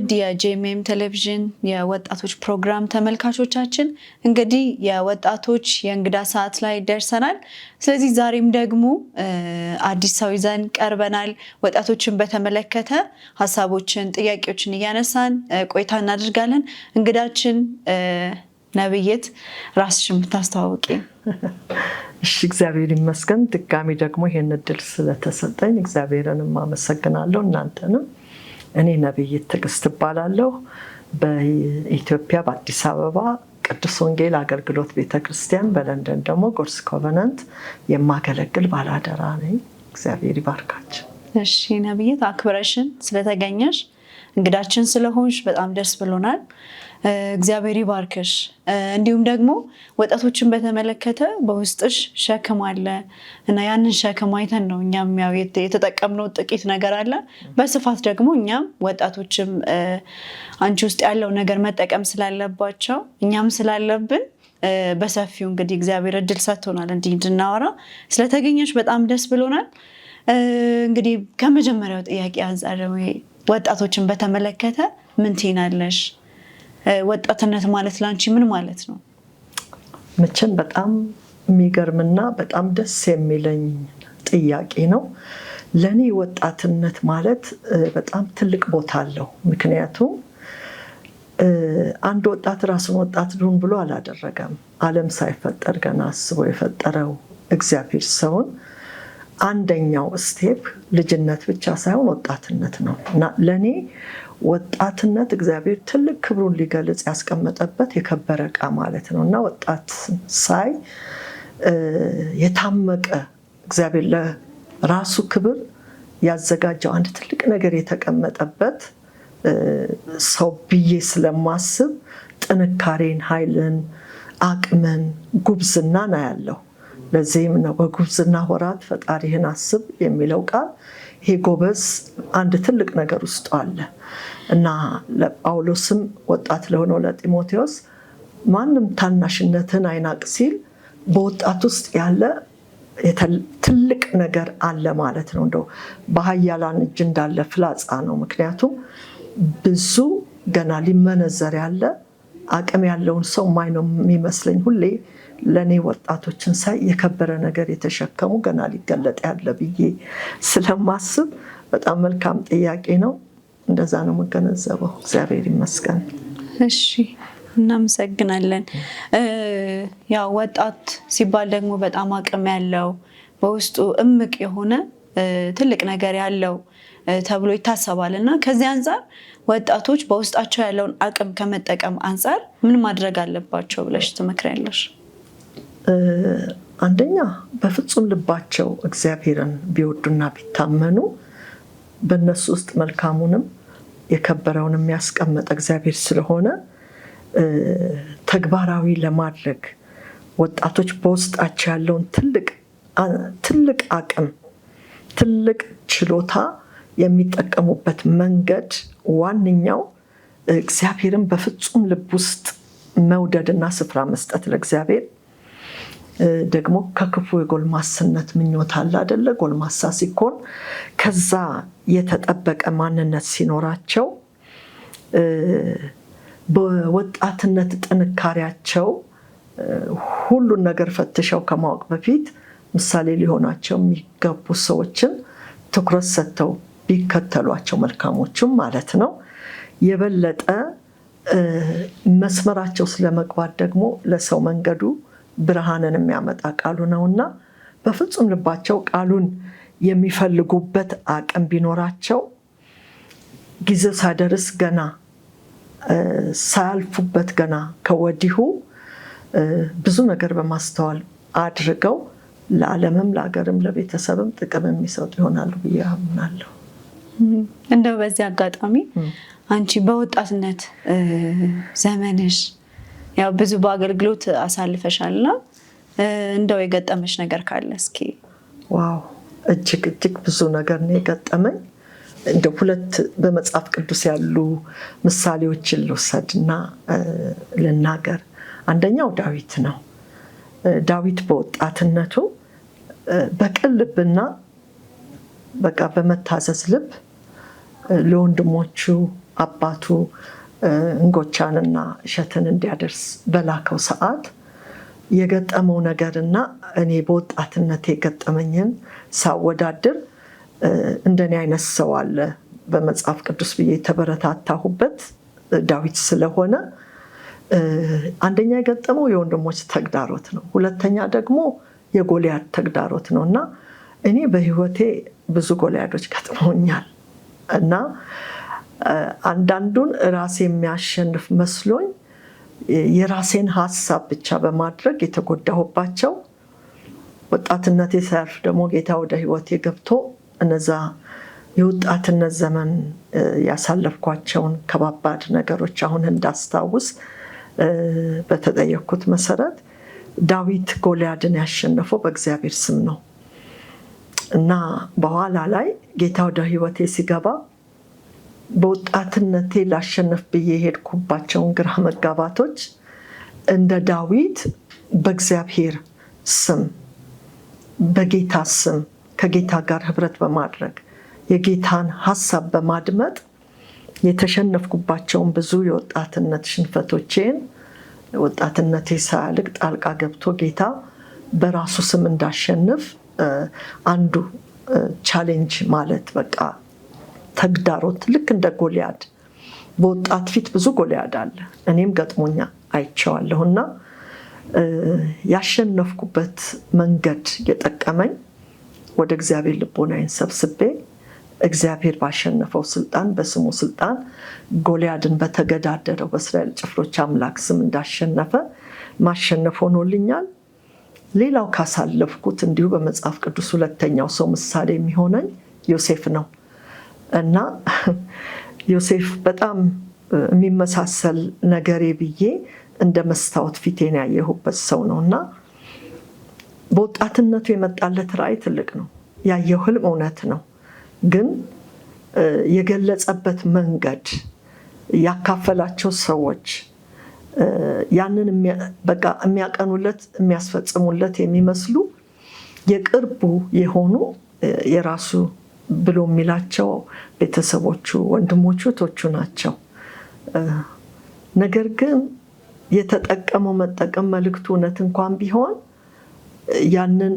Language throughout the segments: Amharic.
ውድ የጄኤምኤም ቴሌቪዥን የወጣቶች ፕሮግራም ተመልካቾቻችን እንግዲህ የወጣቶች የእንግዳ ሰዓት ላይ ደርሰናል። ስለዚህ ዛሬም ደግሞ አዲስ ሰው ይዘን ቀርበናል። ወጣቶችን በተመለከተ ሀሳቦችን፣ ጥያቄዎችን እያነሳን ቆይታ እናደርጋለን። እንግዳችን ነብይት ራስሽን ብታስተዋውቂ። እሺ፣ እግዚአብሔር ይመስገን። ድጋሚ ደግሞ ይሄን እድል ስለተሰጠኝ እግዚአብሔርንም አመሰግናለሁ፣ እናንተንም። እኔ ነብይት ትዕግስት እባላለሁ። በኢትዮጵያ በአዲስ አበባ ቅዱስ ወንጌል አገልግሎት ቤተክርስቲያን፣ በለንደን ደግሞ ጎርስ ኮቨናንት የማገለግል ባላደራ ነኝ። እግዚአብሔር ይባርካችሁ። እሺ ነብይት፣ አክብረሽን ስለተገኘሽ እንግዳችን ስለሆንሽ በጣም ደስ ብሎናል። እግዚአብሔር ይባርክሽ። እንዲሁም ደግሞ ወጣቶችን በተመለከተ በውስጥሽ ሸክም አለ እና ያንን ሸክም አይተን ነው እኛም ያው የተጠቀምነው ጥቂት ነገር አለ። በስፋት ደግሞ እኛም ወጣቶችም አንቺ ውስጥ ያለው ነገር መጠቀም ስላለባቸው እኛም ስላለብን በሰፊው እንግዲህ እግዚአብሔር እድል ሰጥቶናል እንዲህ እንድናወራ። ስለተገኘሽ በጣም ደስ ብሎናል። እንግዲህ ከመጀመሪያው ጥያቄ አንጻር ወጣቶችን በተመለከተ ምን ትይናለሽ? ወጣትነት ማለት ላንቺ ምን ማለት ነው? መቼም በጣም የሚገርምና በጣም ደስ የሚለኝ ጥያቄ ነው። ለኔ ወጣትነት ማለት በጣም ትልቅ ቦታ አለው። ምክንያቱም አንድ ወጣት ራሱን ወጣት ልሁን ብሎ አላደረገም። ዓለም ሳይፈጠር ገና አስቦ የፈጠረው እግዚአብሔር ሰውን አንደኛው ስቴፕ ልጅነት ብቻ ሳይሆን ወጣትነት ነው እና ለኔ ወጣትነት እግዚአብሔር ትልቅ ክብሩን ሊገልጽ ያስቀመጠበት የከበረ ዕቃ ማለት ነው እና ወጣት ሳይ የታመቀ እግዚአብሔር ለራሱ ክብር ያዘጋጀው አንድ ትልቅ ነገር የተቀመጠበት ሰው ብዬ ስለማስብ ጥንካሬን፣ ኃይልን፣ አቅምን፣ ጉብዝናን አያለሁ። ለዚህም ነው በጉብዝና ወራት ፈጣሪህን አስብ የሚለው ቃል። ይሄ ጎበዝ አንድ ትልቅ ነገር ውስጡ አለ እና ለጳውሎስም ወጣት ለሆነው ለጢሞቴዎስ ማንም ታናሽነትን አይናቅ ሲል በወጣት ውስጥ ያለ ትልቅ ነገር አለ ማለት ነው። እንደው በኃያላን እጅ እንዳለ ፍላጻ ነው። ምክንያቱም ብዙ ገና ሊመነዘር ያለ አቅም ያለውን ሰው ማይ ነው የሚመስለኝ ሁሌ ለኔ ወጣቶችን ሳይ የከበረ ነገር የተሸከሙ ገና ሊገለጥ ያለ ብዬ ስለማስብ በጣም መልካም ጥያቄ ነው። እንደዛ ነው የምገነዘበው። እግዚአብሔር ይመስገን። እሺ፣ እናመሰግናለን። ያው ወጣት ሲባል ደግሞ በጣም አቅም ያለው በውስጡ እምቅ የሆነ ትልቅ ነገር ያለው ተብሎ ይታሰባል እና ከዚህ አንጻር ወጣቶች በውስጣቸው ያለውን አቅም ከመጠቀም አንጻር ምን ማድረግ አለባቸው ብለሽ ትመክሪያለሽ? አንደኛ በፍጹም ልባቸው እግዚአብሔርን ቢወዱና ቢታመኑ በእነሱ ውስጥ መልካሙንም የከበረውን የሚያስቀመጠ እግዚአብሔር ስለሆነ ተግባራዊ ለማድረግ ወጣቶች በውስጣቸው ያለውን ትልቅ አቅም፣ ትልቅ ችሎታ የሚጠቀሙበት መንገድ ዋነኛው እግዚአብሔርን በፍጹም ልብ ውስጥ መውደድና ስፍራ መስጠት ለእግዚአብሔር። ደግሞ ከክፉ የጎልማስነት ምኞት አለ አይደለ? ጎልማሳ ሲኮን ከዛ የተጠበቀ ማንነት ሲኖራቸው በወጣትነት ጥንካሬያቸው ሁሉን ነገር ፈትሸው ከማወቅ በፊት ምሳሌ ሊሆናቸው የሚገቡ ሰዎችን ትኩረት ሰጥተው ቢከተሏቸው መልካሞችም ማለት ነው የበለጠ መስመራቸው ስለመግባት ደግሞ ለሰው መንገዱ ብርሃንን የሚያመጣ ቃሉ ነውና በፍጹም ልባቸው ቃሉን የሚፈልጉበት አቅም ቢኖራቸው ጊዜው ሳይደርስ ገና ሳያልፉበት ገና ከወዲሁ ብዙ ነገር በማስተዋል አድርገው ለዓለምም ለሀገርም ለቤተሰብም ጥቅም የሚሰጡ ይሆናሉ ብዬ አምናለሁ። እንደው በዚህ አጋጣሚ አንቺ በወጣትነት ዘመንሽ ያው ብዙ በአገልግሎት አሳልፈሻልና እንደው የገጠመሽ ነገር ካለ እስኪ? ዋው፣ እጅግ ብዙ ነገር ነው የገጠመኝ። እንደ ሁለት በመጽሐፍ ቅዱስ ያሉ ምሳሌዎችን ልውሰድና ልናገር። አንደኛው ዳዊት ነው። ዳዊት በወጣትነቱ በቅን ልብና በቃ በመታዘዝ ልብ ለወንድሞቹ አባቱ እንጎቻንና እሸትን እንዲያደርስ በላከው ሰዓት የገጠመው ነገርና እኔ በወጣትነት የገጠመኝን ሳወዳድር እንደኔ አይነት ሰው አለ በመጽሐፍ ቅዱስ ብዬ የተበረታታሁበት ዳዊት ስለሆነ አንደኛ የገጠመው የወንድሞች ተግዳሮት ነው። ሁለተኛ ደግሞ የጎልያድ ተግዳሮት ነው እና እኔ በህይወቴ ብዙ ጎልያዶች ገጥመውኛል እና አንዳንዱን ራሴ የሚያሸንፍ መስሎኝ የራሴን ሀሳብ ብቻ በማድረግ የተጎዳሁባቸው፣ ወጣትነቴ ሳያልፍ ደግሞ ጌታ ወደ ህይወቴ ገብቶ እነዛ የወጣትነት ዘመን ያሳለፍኳቸውን ከባባድ ነገሮች አሁን እንዳስታውስ በተጠየቅኩት መሰረት ዳዊት ጎልያድን ያሸነፈው በእግዚአብሔር ስም ነው እና በኋላ ላይ ጌታ ወደ ህይወቴ ሲገባ በወጣትነቴ ላሸነፍ ብዬ ሄድኩባቸውን ግራ መጋባቶች እንደ ዳዊት በእግዚአብሔር ስም በጌታ ስም ከጌታ ጋር ህብረት በማድረግ የጌታን ሀሳብ በማድመጥ የተሸነፍኩባቸውን ብዙ የወጣትነት ሽንፈቶቼን ወጣትነቴ ሳያልቅ ጣልቃ ገብቶ ጌታ በራሱ ስም እንዳሸንፍ አንዱ ቻሌንጅ ማለት በቃ ተግዳሮት ልክ እንደ ጎልያድ በወጣት ፊት ብዙ ጎልያድ አለ። እኔም ገጥሞኛ አይቼዋለሁና ያሸነፍኩበት መንገድ የጠቀመኝ ወደ እግዚአብሔር ልቦናዬን ሰብስቤ እግዚአብሔር ባሸነፈው ስልጣን በስሙ ስልጣን ጎልያድን በተገዳደረው በእስራኤል ጭፍሮች አምላክ ስም እንዳሸነፈ ማሸነፍ ሆኖልኛል። ሌላው ካሳለፍኩት እንዲሁ በመጽሐፍ ቅዱስ ሁለተኛው ሰው ምሳሌ የሚሆነኝ ዮሴፍ ነው እና ዮሴፍ በጣም የሚመሳሰል ነገሬ ብዬ እንደ መስታወት ፊቴን ያየሁበት ሰው ነው እና በወጣትነቱ የመጣለት ራእይ ትልቅ ነው። ያየው ህልም እውነት ነው። ግን የገለጸበት መንገድ ያካፈላቸው ሰዎች ያንን በቃ የሚያቀኑለት የሚያስፈጽሙለት የሚመስሉ የቅርቡ የሆኑ የራሱ ብሎ የሚላቸው ቤተሰቦቹ፣ ወንድሞቹ፣ እህቶቹ ናቸው። ነገር ግን የተጠቀመው መጠቀም መልእክቱ እውነት እንኳን ቢሆን ያንን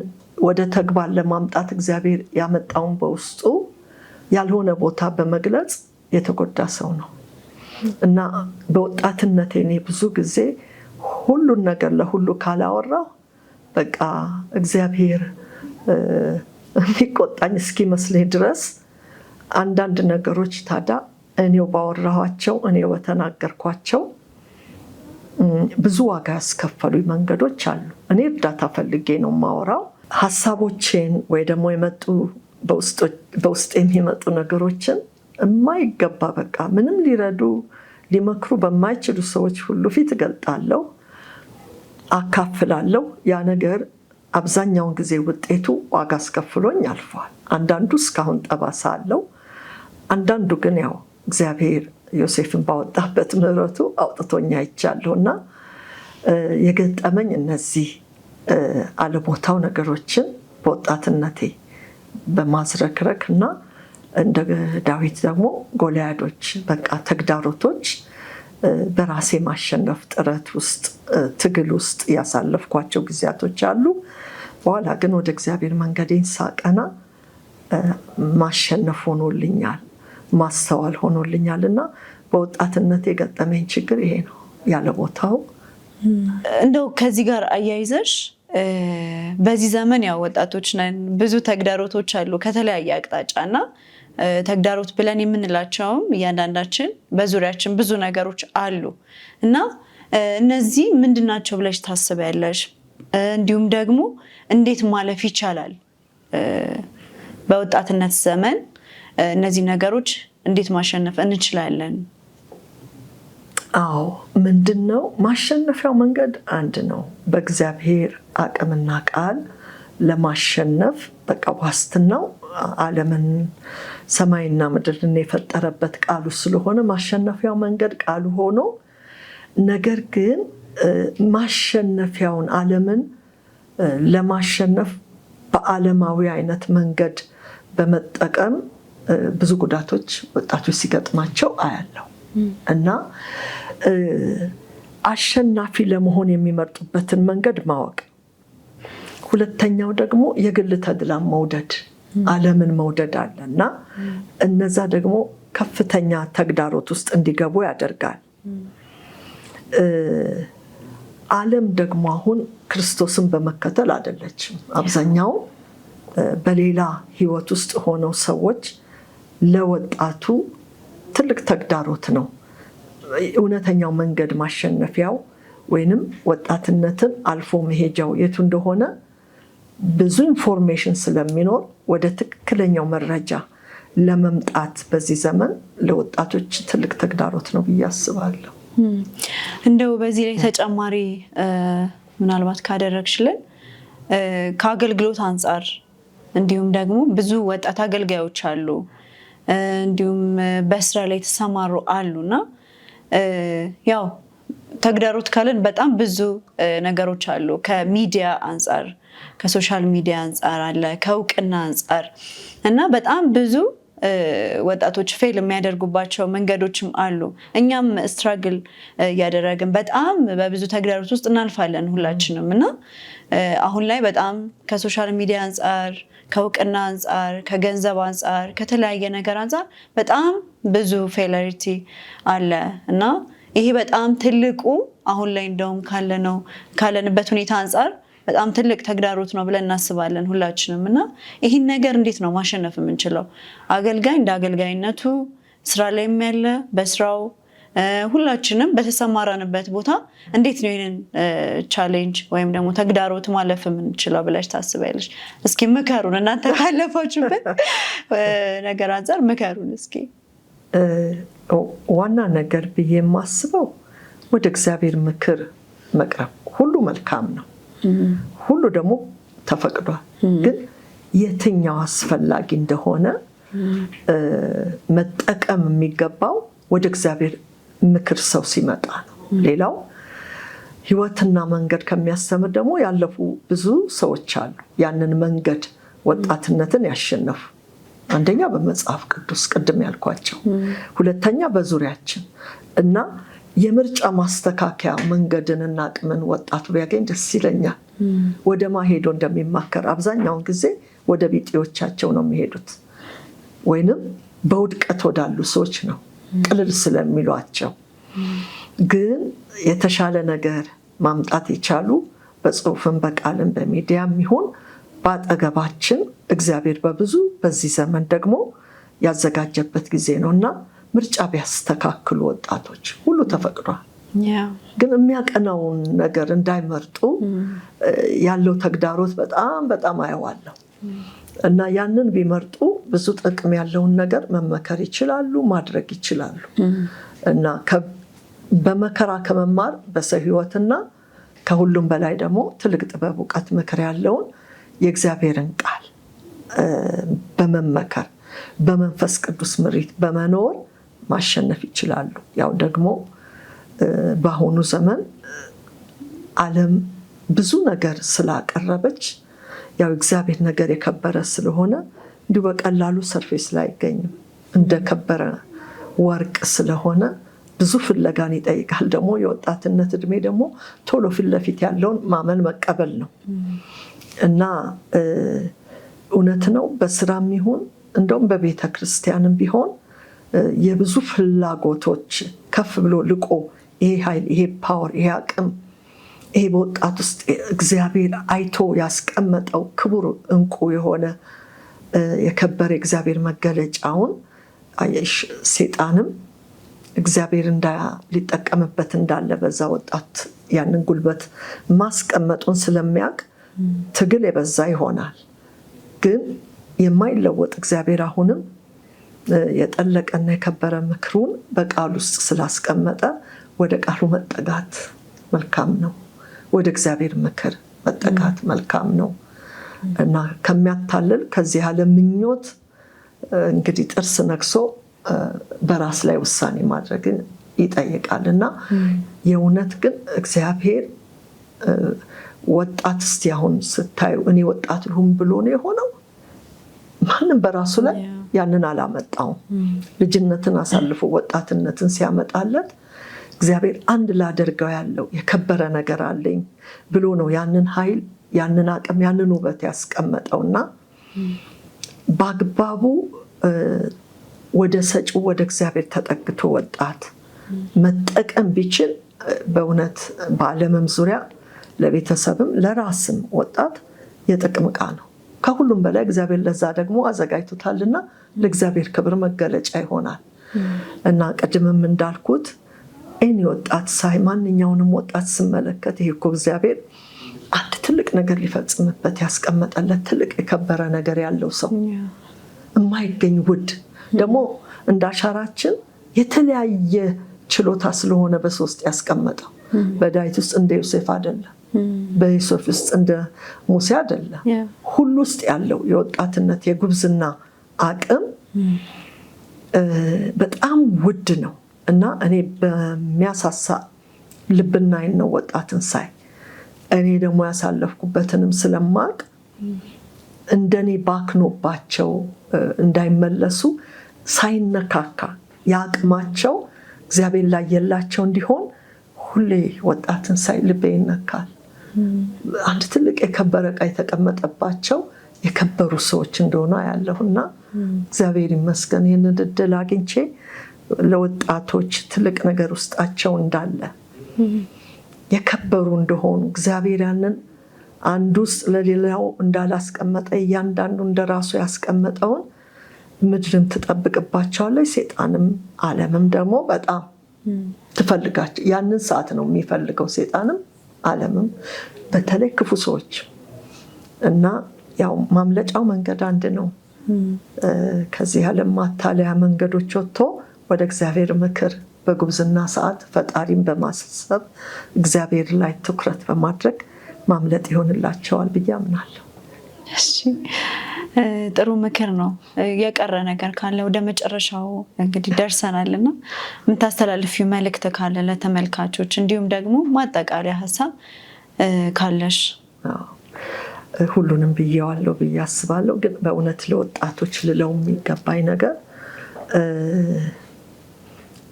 ወደ ተግባር ለማምጣት እግዚአብሔር ያመጣውን በውስጡ ያልሆነ ቦታ በመግለጽ የተጎዳ ሰው ነው እና በወጣትነቴ እኔ ብዙ ጊዜ ሁሉን ነገር ለሁሉ ካላወራሁ በቃ እግዚአብሔር የሚቆጣኝ እስኪመስለኝ ድረስ አንዳንድ ነገሮች ታዲያ እኔው ባወራኋቸው እኔው በተናገርኳቸው ብዙ ዋጋ ያስከፈሉኝ መንገዶች አሉ። እኔ እርዳታ ፈልጌ ነው የማወራው። ሀሳቦቼን ወይ ደግሞ የመጡ በውስጥ የሚመጡ ነገሮችን የማይገባ በቃ ምንም ሊረዱ ሊመክሩ በማይችሉ ሰዎች ሁሉ ፊት እገልጣለሁ፣ አካፍላለሁ። ያ ነገር አብዛኛውን ጊዜ ውጤቱ ዋጋ አስከፍሎኝ አልፏል። አንዳንዱ እስካሁን ጠባሳ አለው። አንዳንዱ ግን ያው እግዚአብሔር ዮሴፍን ባወጣበት ምሕረቱ አውጥቶኛ አይቻለሁ እና የገጠመኝ እነዚህ አለቦታው ነገሮችን በወጣትነቴ በማዝረክረክ እና እንደ ዳዊት ደግሞ ጎልያዶች በቃ ተግዳሮቶች በራሴ ማሸነፍ ጥረት ውስጥ ትግል ውስጥ ያሳለፍኳቸው ጊዜያቶች አሉ። በኋላ ግን ወደ እግዚአብሔር መንገዴን ሳቀና ማሸነፍ ሆኖልኛል፣ ማስተዋል ሆኖልኛል እና በወጣትነት የገጠመኝ ችግር ይሄ ነው ያለ ቦታው። እንደው ከዚህ ጋር አያይዘሽ በዚህ ዘመን ያው ወጣቶች ነን፣ ብዙ ተግዳሮቶች አሉ ከተለያየ አቅጣጫ እና ተግዳሮት ብለን የምንላቸውም እያንዳንዳችን በዙሪያችን ብዙ ነገሮች አሉ እና እነዚህ ምንድናቸው ብለሽ ታስቢያለሽ? እንዲሁም ደግሞ እንዴት ማለፍ ይቻላል? በወጣትነት ዘመን እነዚህ ነገሮች እንዴት ማሸነፍ እንችላለን? አዎ፣ ምንድነው ማሸነፊያው መንገድ አንድ ነው። በእግዚአብሔር አቅምና ቃል ለማሸነፍ በቃ ዋስትናው ዓለምን ሰማይና ምድርን የፈጠረበት ቃሉ ስለሆነ ማሸነፊያው መንገድ ቃሉ ሆኖ፣ ነገር ግን ማሸነፊያውን ዓለምን ለማሸነፍ በዓለማዊ አይነት መንገድ በመጠቀም ብዙ ጉዳቶች ወጣቶች ሲገጥማቸው አያለው እና አሸናፊ ለመሆን የሚመርጡበትን መንገድ ማወቅ፣ ሁለተኛው ደግሞ የግል ተድላም መውደድ፣ ዓለምን መውደድ አለና እነዛ ደግሞ ከፍተኛ ተግዳሮት ውስጥ እንዲገቡ ያደርጋል። ዓለም ደግሞ አሁን ክርስቶስን በመከተል አይደለችም። አብዛኛው በሌላ ህይወት ውስጥ ሆነው ሰዎች ለወጣቱ ትልቅ ተግዳሮት ነው። እውነተኛው መንገድ ማሸነፊያው ወይንም ወጣትነትን አልፎ መሄጃው የቱ እንደሆነ ብዙ ኢንፎርሜሽን ስለሚኖር ወደ ትክክለኛው መረጃ ለመምጣት በዚህ ዘመን ለወጣቶች ትልቅ ተግዳሮት ነው ብዬ አስባለሁ። እንደው በዚህ ላይ ተጨማሪ ምናልባት ካደረግሽልን ከአገልግሎት አንጻር እንዲሁም ደግሞ ብዙ ወጣት አገልጋዮች አሉ፣ እንዲሁም በስራ ላይ ተሰማሩ አሉና ያው ተግዳሮት ካለን በጣም ብዙ ነገሮች አሉ። ከሚዲያ አንጻር፣ ከሶሻል ሚዲያ አንጻር አለ፣ ከእውቅና አንጻር እና በጣም ብዙ ወጣቶች ፌል የሚያደርጉባቸው መንገዶችም አሉ። እኛም ስትራግል እያደረግን በጣም በብዙ ተግዳሮት ውስጥ እናልፋለን ሁላችንም እና አሁን ላይ በጣም ከሶሻል ሚዲያ አንጻር፣ ከእውቅና አንጻር፣ ከገንዘብ አንጻር፣ ከተለያየ ነገር አንጻር በጣም ብዙ ፌለሪቲ አለ እና ይሄ በጣም ትልቁ አሁን ላይ እንደውም ካለንበት ሁኔታ አንጻር በጣም ትልቅ ተግዳሮት ነው ብለን እናስባለን ሁላችንም እና ይህን ነገር እንዴት ነው ማሸነፍ የምንችለው? አገልጋይ እንደ አገልጋይነቱ ስራ ላይ ያለ በስራው ሁላችንም በተሰማራንበት ቦታ እንዴት ነው ይህንን ቻሌንጅ ወይም ደግሞ ተግዳሮት ማለፍ የምንችለው ብለሽ ታስቢያለሽ? እስኪ ምከሩን፣ እናንተ ካለፋችሁበት ነገር አንጻር ምከሩን እስኪ። ዋና ነገር ብዬ የማስበው ወደ እግዚአብሔር ምክር መቅረብ። ሁሉ መልካም ነው፣ ሁሉ ደግሞ ተፈቅዷል። ግን የትኛው አስፈላጊ እንደሆነ መጠቀም የሚገባው ወደ እግዚአብሔር ምክር ሰው ሲመጣ ነው። ሌላው ህይወትና መንገድ ከሚያስተምር ደግሞ ያለፉ ብዙ ሰዎች አሉ፣ ያንን መንገድ ወጣትነትን ያሸነፉ። አንደኛ በመጽሐፍ ቅዱስ ቅድም ያልኳቸው፣ ሁለተኛ በዙሪያችን እና የምርጫ ማስተካከያ መንገድንና አቅምን ወጣቱ ቢያገኝ ደስ ይለኛል። ወደ ማሄዶ እንደሚማከር አብዛኛውን ጊዜ ወደ ቢጤዎቻቸው ነው የሚሄዱት፣ ወይንም በውድቀት ወዳሉ ሰዎች ነው ቅልል ስለሚሏቸው። ግን የተሻለ ነገር ማምጣት የቻሉ በጽሁፍም በቃልም በሚዲያም ይሁን በአጠገባችን እግዚአብሔር በብዙ በዚህ ዘመን ደግሞ ያዘጋጀበት ጊዜ ነው እና ምርጫ ቢያስተካክሉ ወጣቶች ሁሉ ተፈቅዷል። ግን የሚያቀናውን ነገር እንዳይመርጡ ያለው ተግዳሮት በጣም በጣም አየዋለሁ እና ያንን ቢመርጡ ብዙ ጥቅም ያለውን ነገር መመከር ይችላሉ፣ ማድረግ ይችላሉ እና በመከራ ከመማር በሰው ህይወትና ከሁሉም በላይ ደግሞ ትልቅ ጥበብ፣ እውቀት፣ ምክር ያለውን የእግዚአብሔርን ቃል በመመከር በመንፈስ ቅዱስ ምሪት በመኖር ማሸነፍ ይችላሉ። ያው ደግሞ በአሁኑ ዘመን ዓለም ብዙ ነገር ስላቀረበች ያው እግዚአብሔር ነገር የከበረ ስለሆነ እንዲሁ በቀላሉ ሰርፌስ ላይ አይገኝም። እንደከበረ ወርቅ ስለሆነ ብዙ ፍለጋን ይጠይቃል። ደግሞ የወጣትነት እድሜ ደግሞ ቶሎ ፊት ለፊት ያለውን ማመን መቀበል ነው እና እውነት ነው። በስራም ይሁን እንደውም በቤተ ክርስቲያንም ቢሆን የብዙ ፍላጎቶች ከፍ ብሎ ልቆ ይሄ ኃይል፣ ይሄ ፓወር፣ ይሄ አቅም፣ ይሄ በወጣት ውስጥ እግዚአብሔር አይቶ ያስቀመጠው ክቡር እንቁ የሆነ የከበረ እግዚአብሔር መገለጫውን ሴጣንም እግዚአብሔር ሊጠቀምበት እንዳለ በዛ ወጣት ያንን ጉልበት ማስቀመጡን ስለሚያውቅ ትግል የበዛ ይሆናል። ግን የማይለወጥ እግዚአብሔር አሁንም የጠለቀና የከበረ ምክሩን በቃል ውስጥ ስላስቀመጠ ወደ ቃሉ መጠጋት መልካም ነው። ወደ እግዚአብሔር ምክር መጠጋት መልካም ነው እና ከሚያታልል ከዚህ ዓለም ምኞት እንግዲህ ጥርስ ነክሶ በራስ ላይ ውሳኔ ማድረግን ይጠይቃል እና የእውነት ግን እግዚአብሔር ወጣት እስቲ አሁን ስታዩ እኔ ወጣት ልሁን ብሎ ነው የሆነው። ማንም በራሱ ላይ ያንን አላመጣውም። ልጅነትን አሳልፎ ወጣትነትን ሲያመጣለት እግዚአብሔር አንድ ላደርገው ያለው የከበረ ነገር አለኝ ብሎ ነው ያንን ኃይል፣ ያንን አቅም፣ ያንን ውበት ያስቀመጠውና በአግባቡ ወደ ሰጪው ወደ እግዚአብሔር ተጠግቶ ወጣት መጠቀም ቢችል በእውነት በዓለምም ዙሪያ ለቤተሰብም ለራስም ወጣት የጥቅም ዕቃ ነው። ከሁሉም በላይ እግዚአብሔር ለዛ ደግሞ አዘጋጅቶታልና ለእግዚአብሔር ክብር መገለጫ ይሆናል እና ቅድምም እንዳልኩት እኔ ወጣት ሳይ ማንኛውንም ወጣት ስመለከት ይሄ እኮ እግዚአብሔር አንድ ትልቅ ነገር ሊፈጽምበት ያስቀመጠለት ትልቅ የከበረ ነገር ያለው ሰው የማይገኝ ውድ ደግሞ እንዳሻራችን የተለያየ ችሎታ ስለሆነ በሶስት ያስቀመጠው በዳዊት ውስጥ እንደ ዮሴፍ አይደለም፣ በዮሴፍ ውስጥ እንደ ሙሴ አይደለም። ሁሉ ውስጥ ያለው የወጣትነት የጉብዝና አቅም በጣም ውድ ነው እና እኔ በሚያሳሳ ልብና ዓይን ነው ወጣትን ሳይ እኔ ደግሞ ያሳለፍኩበትንም ስለማቅ እንደኔ ባክኖባቸው እንዳይመለሱ ሳይነካካ የአቅማቸው እግዚአብሔር ላይ የላቸው እንዲሆን ሁሌ ወጣትን ሳይ ልቤ ይነካል። አንድ ትልቅ የከበረ ዕቃ የተቀመጠባቸው የከበሩ ሰዎች እንደሆነ ያለሁና እግዚአብሔር ይመስገን ይህንን እድል አግኝቼ ለወጣቶች ትልቅ ነገር ውስጣቸው እንዳለ የከበሩ እንደሆኑ እግዚአብሔር ያንን አንዱ ውስጥ ለሌላው እንዳላስቀመጠ እያንዳንዱ እንደራሱ ያስቀመጠውን ምድርም ትጠብቅባቸዋለች። ሰይጣንም ዓለምም ደግሞ በጣም ትፈልጋቸው ያንን ሰዓት ነው የሚፈልገው። ሰይጣንም ዓለምም በተለይ ክፉ ሰዎች እና ያው ማምለጫው መንገድ አንድ ነው። ከዚህ ዓለም ማታለያ መንገዶች ወጥቶ ወደ እግዚአብሔር ምክር በጉብዝና ሰዓት ፈጣሪን በማሰብ እግዚአብሔር ላይ ትኩረት በማድረግ ማምለጥ ይሆንላቸዋል ብዬ አምናለሁ። እሺ ጥሩ ምክር ነው። የቀረ ነገር ካለ ወደ መጨረሻው እንግዲህ ደርሰናልና የምታስተላልፊው መልእክት ካለ ለተመልካቾች እንዲሁም ደግሞ ማጠቃለያ ሀሳብ ካለሽ? ሁሉንም ብዬዋለሁ ብዬ አስባለሁ። ግን በእውነት ለወጣቶች ልለው የሚገባኝ ነገር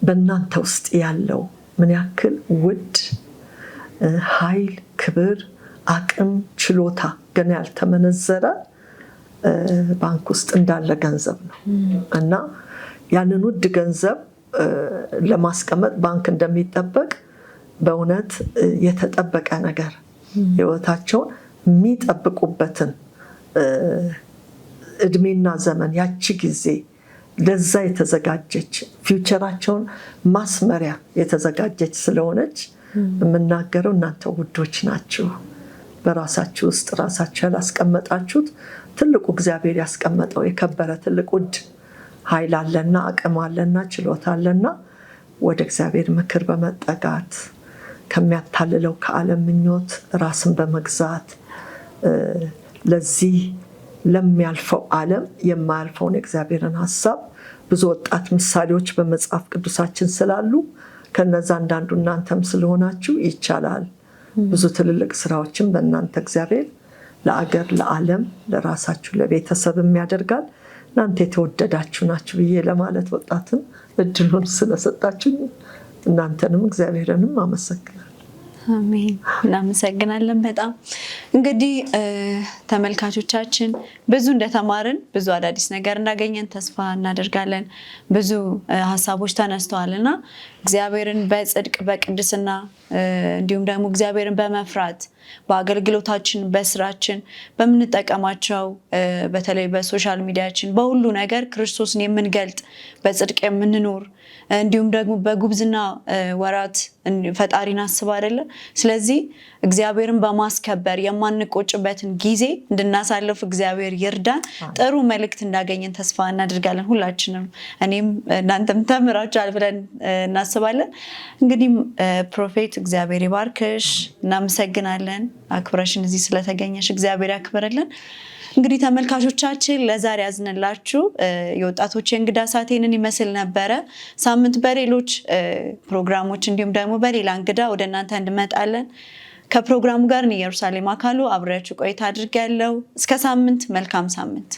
በእናንተ ውስጥ ያለው ምን ያክል ውድ ኃይል፣ ክብር፣ አቅም፣ ችሎታ ገና ያልተመነዘረ ባንክ ውስጥ እንዳለ ገንዘብ ነው እና ያንን ውድ ገንዘብ ለማስቀመጥ ባንክ እንደሚጠበቅ በእውነት የተጠበቀ ነገር ሕይወታቸውን የሚጠብቁበትን እድሜና ዘመን ያቺ ጊዜ ለዛ የተዘጋጀች ፊውቸራቸውን ማስመሪያ የተዘጋጀች ስለሆነች የምናገረው እናንተ ውዶች ናችሁ። በራሳችሁ ውስጥ ራሳችሁ ያላስቀመጣችሁት ትልቁ እግዚአብሔር ያስቀመጠው የከበረ ትልቅ ውድ ኃይል አለና አቅም አለና ችሎታ አለና ወደ እግዚአብሔር ምክር በመጠጋት ከሚያታልለው ከዓለም ምኞት ራስን በመግዛት ለዚህ ለሚያልፈው ዓለም የማያልፈውን የእግዚአብሔርን ሐሳብ ብዙ ወጣት ምሳሌዎች በመጽሐፍ ቅዱሳችን ስላሉ ከነዛ አንዳንዱ እናንተም ስለሆናችሁ ይቻላል። ብዙ ትልልቅ ስራዎችን በእናንተ እግዚአብሔር ለአገር፣ ለዓለም፣ ለራሳችሁ፣ ለቤተሰብም ያደርጋል። እናንተ የተወደዳችሁ ናችሁ ብዬ ለማለት ወጣትን እድሉን ስለሰጣችሁ እናንተንም እግዚአብሔርንም አመሰግናለሁ። አሜን። እናመሰግናለን በጣም እንግዲህ ተመልካቾቻችን ብዙ እንደተማርን ብዙ አዳዲስ ነገር እንዳገኘን ተስፋ እናደርጋለን። ብዙ ሀሳቦች ተነስተዋልና እግዚአብሔርን በጽድቅ በቅድስና እንዲሁም ደግሞ እግዚአብሔርን በመፍራት በአገልግሎታችን በስራችን በምንጠቀማቸው በተለይ በሶሻል ሚዲያችን በሁሉ ነገር ክርስቶስን የምንገልጥ በጽድቅ የምንኖር እንዲሁም ደግሞ በጉብዝና ወራት ፈጣሪን አስብ አይደለ። ስለዚህ እግዚአብሔርን በማስከበር የማንቆጭበትን ጊዜ እንድናሳልፍ እግዚአብሔር ይርዳን። ጥሩ መልእክት እንዳገኘን ተስፋ እናደርጋለን ሁላችንም። እኔም እናንተም ተምራችኋል ብለን እናስባለን። እንግዲህ ፕሮፌት እግዚአብሔር ይባርክሽ፣ እናመሰግናለን። አክብረሽን እዚህ ስለተገኘሽ እግዚአብሔር ያክብርልን። እንግዲህ ተመልካቾቻችን ለዛሬ ያዝንላችሁ የወጣቶች የእንግዳ ሰዓቴንን ይመስል ነበረ። ሳምንት በሌሎች ፕሮግራሞች እንዲሁም ደግሞ በሌላ እንግዳ ወደ እናንተ እንመጣለን። ከፕሮግራሙ ጋር እኔ ኢየሩሳሌም አካሉ አብሬያችሁ ቆይታ አድርጌያለሁ። እስከ ሳምንት፣ መልካም ሳምንት።